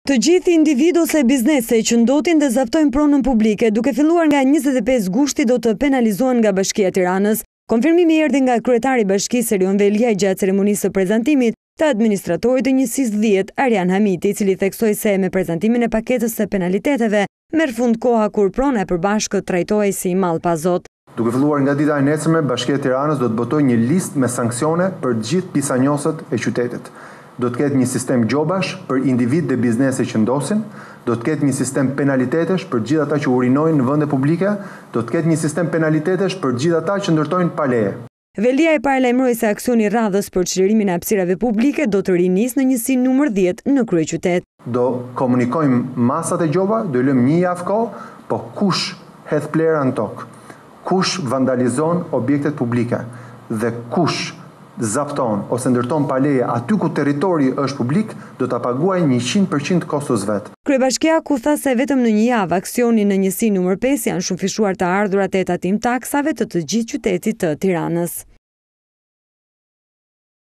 Të gjithë individ ose biznese që ndotin dhe zaptojnë pronën publike, duke filluar nga 25 gushti do të penalizohen nga Bashkia e Tiranës. Konfirmimi erdhi nga kryetari i Bashkisë Erion Velia gjatë ceremonisë së prezantimit të administratorit të njësisë 10 Arjan Hamiti, i cili theksoi se me prezantimin e paketës së penaliteteve merr fund koha kur prona e përbashkët trajtohej si mall pa zot. Duke filluar nga dita e nesërme, Bashkia e Tiranës do të botojë një listë me sanksione për gjithë pisanjosët e qytetit. Do të ketë një sistem gjobash për individ dhe biznese që ndosin, do të ketë një sistem penalitetesh për gjithë ata që urinojnë në vende publike, do të ketë një sistem penalitetesh për gjithë ata që ndërtojnë pa leje. Velia e paralajmëroi se aksioni radhës për çlirimin e hapësirave publike do të rinisë në njësinë numër 10 në kryeqytet. Do komunikojmë masat e gjoba, do lëmë një javë kohë, po kush hedh plera në tokë, kush vandalizon objektet publike dhe kush zapton ose ndërton pa leje aty ku territori është publik, do ta paguajë 100% kostos vet. Kryebashkiaku tha se vetëm në një javë aksioni në njësinë numër 5 janë shumëfishuar të ardhurat e tatim taksave të gjithë qytetit të Tiranës.